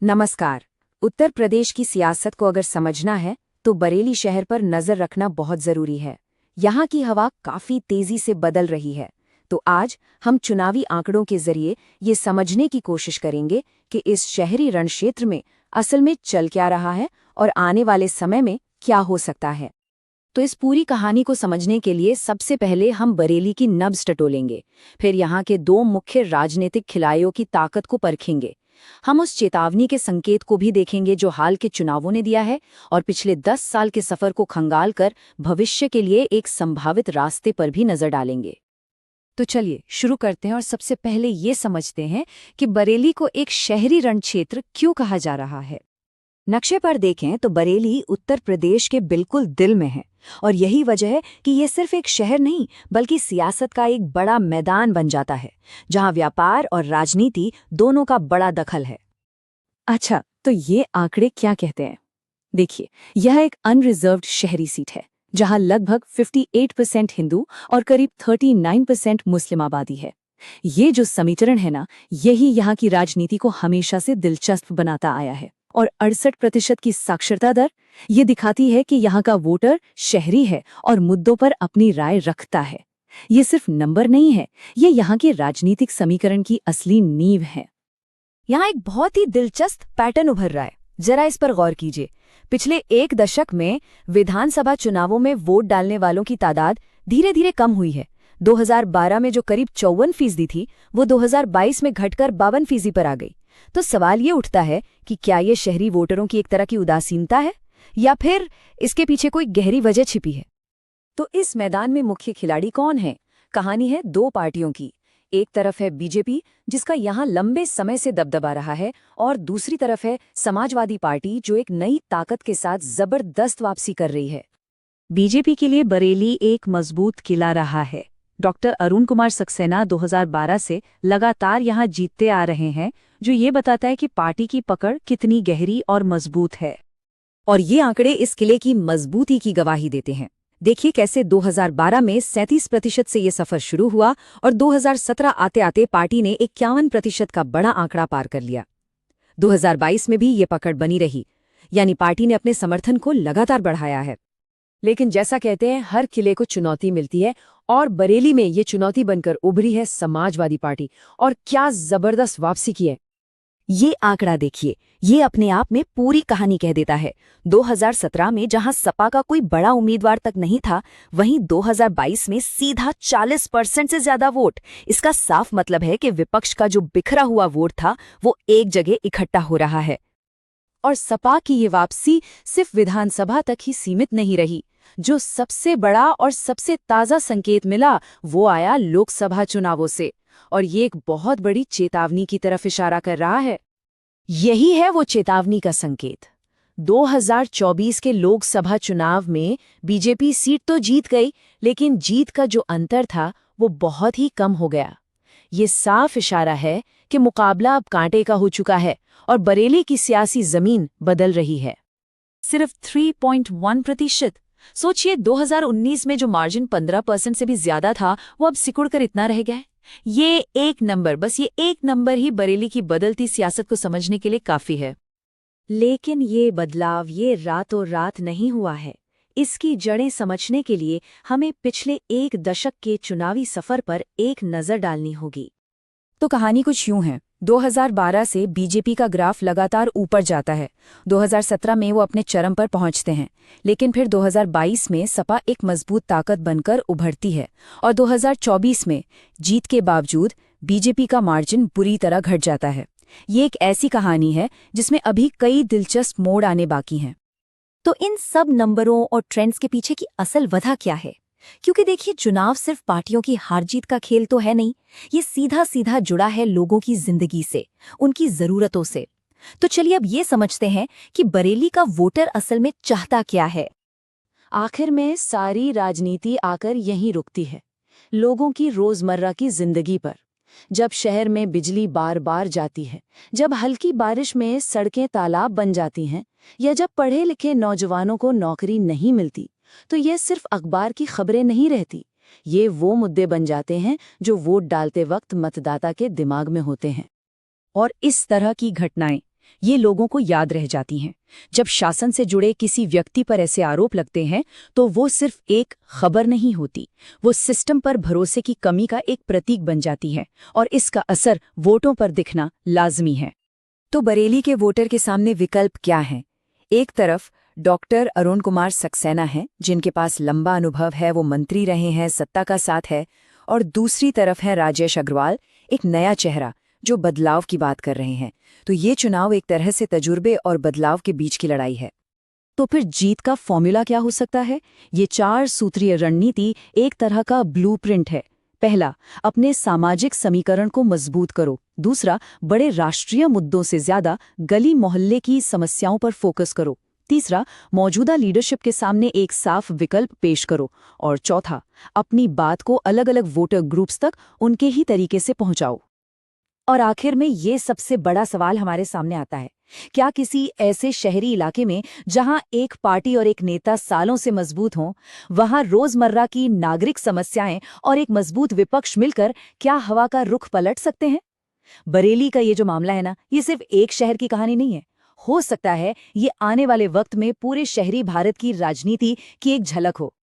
नमस्कार। उत्तर प्रदेश की सियासत को अगर समझना है तो बरेली शहर पर नजर रखना बहुत जरूरी है। यहाँ की हवा काफी तेजी से बदल रही है। तो आज हम चुनावी आंकड़ों के जरिए ये समझने की कोशिश करेंगे कि इस शहरी रणक्षेत्र में असल में चल क्या रहा है और आने वाले समय में क्या हो सकता है। तो इस पूरी कहानी को समझने के लिए सबसे पहले हम बरेली की नब्ज टटोलेंगे, फिर यहाँ के दो मुख्य राजनीतिक खिलाड़ियों की ताकत को परखेंगे। हम उस चेतावनी के संकेत को भी देखेंगे जो हाल के चुनावों ने दिया है और पिछले 10 साल के सफर को खंगाल कर भविष्य के लिए एक संभावित रास्ते पर भी नजर डालेंगे। तो चलिए शुरू करते हैं और सबसे पहले ये समझते हैं कि बरेली को एक शहरी रणक्षेत्र क्यों कहा जा रहा है। नक्शे पर देखें तो बरेली उत्तर प्रदेश के बिल्कुल दिल में है और यही वजह है कि ये सिर्फ एक शहर नहीं बल्कि सियासत का एक बड़ा मैदान बन जाता है, जहां व्यापार और राजनीति दोनों का बड़ा दखल है। अच्छा, तो ये आंकड़े क्या कहते हैं? देखिए, यह एक अनरिजर्व्ड शहरी सीट है जहां लगभग 58% हिंदू और करीब 39% मुस्लिम आबादी है। ये जो समीकरण है ना, यही यहाँ की राजनीति को हमेशा से दिलचस्प बनाता आया है। और 68% की साक्षरता दर ये दिखाती है कि यहाँ का वोटर शहरी है और मुद्दों पर अपनी राय रखता है। ये सिर्फ नंबर नहीं है, ये यहाँ के राजनीतिक समीकरण की असली नींव है। यहाँ एक बहुत ही दिलचस्प पैटर्न उभर रहा है, जरा इस पर गौर कीजिए। पिछले एक दशक में विधानसभा चुनावों में वोट डालने वालों की तादाद धीरे धीरे कम हुई है। 2012 में जो करीब 54% थी, वो 2022 में घटकर 52% पर आ गई। तो सवाल ये उठता है कि क्या ये शहरी वोटरों की एक तरह की उदासीनता है या फिर इसके पीछे कोई गहरी वजह छिपी है। तो इस मैदान में मुख्य खिलाड़ी कौन है? कहानी है दो पार्टियों की। एक तरफ है बीजेपी, जिसका यहाँ लंबे समय से दबदबा रहा है, और दूसरी तरफ है समाजवादी पार्टी, जो एक नई ताकत के साथ जबरदस्त वापसी कर रही है। बीजेपी के लिए बरेली एक मजबूत किला रहा है। डॉक्टर अरुण कुमार सक्सेना 2012 से लगातार यहाँ जीतते आ रहे हैं, जो ये बताता है कि पार्टी की पकड़ कितनी गहरी और मजबूत है। और ये आंकड़े इस किले की मजबूती की गवाही देते हैं। देखिए कैसे 2012 में 37% से ये सफर शुरू हुआ और 2017 आते आते पार्टी ने 51% का बड़ा आंकड़ा पार कर लिया। 2022 में भी ये पकड़ बनी रही, यानी पार्टी ने अपने समर्थन को लगातार बढ़ाया है। लेकिन जैसा कहते हैं, हर किले को चुनौती मिलती है और बरेली में ये चुनौती बनकर उभरी है समाजवादी पार्टी। और क्या जबरदस्त वापसी की है। ये आंकड़ा देखिए, ये अपने आप में पूरी कहानी कह देता है। 2017 में जहां सपा का कोई बड़ा उम्मीदवार तक नहीं था, वहीं 2022 में सीधा 40% से ज्यादा वोट। इसका साफ मतलब है कि विपक्ष का जो बिखरा हुआ वोट था, वो एक जगह इकट्ठा हो रहा है। और सपा की ये वापसी सिर्फ विधानसभा तक ही सीमित नहीं रही। जो सबसे बड़ा और सबसे ताज़ा संकेत मिला, वो आया लोकसभा चुनावों से, और ये एक बहुत बड़ी चेतावनी की तरफ इशारा कर रहा है। यही है वो चेतावनी का संकेत। 2024 के लोकसभा चुनाव में बीजेपी सीट तो जीत गई, लेकिन जीत का जो अंतर था वो बहुत ही कम हो गया। ये साफ इशारा है कि मुकाबला अब कांटे का हो चुका है और बरेली की सियासी जमीन बदल रही है। सिर्फ 3.1%। सोचिए, 2019 में जो मार्जिन 15% से भी ज्यादा था, वो अब सिकुड़कर इतना रह गया है। ये एक नंबर, बस ये एक नंबर ही बरेली की बदलती सियासत को समझने के लिए काफी है। लेकिन ये बदलाव ये रातों रात नहीं हुआ है। इसकी जड़ें समझने के लिए हमें पिछले एक दशक के चुनावी सफर पर एक नजर डालनी होगी। तो कहानी कुछ यूं है। 2012 से बीजेपी का ग्राफ लगातार ऊपर जाता है। 2017 में वो अपने चरम पर पहुंचते हैं, लेकिन फिर 2022 में सपा एक मजबूत ताकत बनकर उभरती है और 2024 में जीत के बावजूद बीजेपी का मार्जिन बुरी तरह घट जाता है। ये एक ऐसी कहानी है जिसमें अभी कई दिलचस्प मोड़ आने बाकी हैं। तो इन सब नंबरों और ट्रेंड्स के पीछे की असल वजह क्या है? क्योंकि देखिए, चुनाव सिर्फ पार्टियों की हार जीत का खेल तो है नहीं, ये सीधा सीधा जुड़ा है लोगों की जिंदगी से, उनकी जरूरतों से। तो चलिए अब ये समझते हैं कि बरेली का वोटर असल में चाहता क्या है। आखिर में सारी राजनीति आकर यहीं रुकती है, लोगों की रोजमर्रा की जिंदगी पर। जब शहर में बिजली बार बार जाती है, जब हल्की बारिश में सड़कें तालाब बन जाती हैं, या जब पढ़े लिखे नौजवानों को नौकरी नहीं मिलती, तो ये सिर्फ अखबार की खबरें नहीं रहती। ये वो मुद्दे बन जाते हैं जो वोट डालते वक्त मतदाता के दिमाग में होते हैं। और इस तरह की घटनाएं ये लोगों को याद रह जाती हैं। जब शासन से जुड़े किसी व्यक्ति पर ऐसे आरोप लगते हैं तो वो सिर्फ एक खबर नहीं होती, वो सिस्टम पर भरोसे की कमी का एक प्रतीक बन जाती है और इसका असर वोटों पर दिखना लाजमी है। तो बरेली के वोटर के सामने विकल्प क्या हैं? एक तरफ डॉक्टर अरुण कुमार सक्सेना हैं, जिनके पास लंबा अनुभव है, वो मंत्री रहे हैं, सत्ता का साथ है। और दूसरी तरफ है राजेश अग्रवाल, एक नया चेहरा जो बदलाव की बात कर रहे हैं। तो ये चुनाव एक तरह से तजुर्बे और बदलाव के बीच की लड़ाई है। तो फिर जीत का फॉर्मूला क्या हो सकता है? ये 4 सूत्रीय रणनीति एक तरह का ब्लूप्रिंट है। पहला, अपने सामाजिक समीकरण को मजबूत करो। दूसरा, बड़े राष्ट्रीय मुद्दों से ज्यादा गली मोहल्ले की समस्याओं पर फोकस करो। तीसरा, मौजूदा लीडरशिप के सामने एक साफ विकल्प पेश करो। और चौथा, अपनी बात को अलग अलग वोटर ग्रुप्स तक उनके ही तरीके से पहुंचाओ। और आखिर में ये सबसे बड़ा सवाल हमारे सामने आता है, क्या किसी ऐसे शहरी इलाके में जहां एक पार्टी और एक नेता सालों से मजबूत हों, वहां रोजमर्रा की नागरिक समस्याएं और एक मजबूत विपक्ष मिलकर क्या हवा का रुख पलट सकते हैं? बरेली का ये जो मामला है ना, ये सिर्फ एक शहर की कहानी नहीं है। हो सकता है ये आने वाले वक्त में पूरे शहरी भारत की राजनीति की एक झलक हो।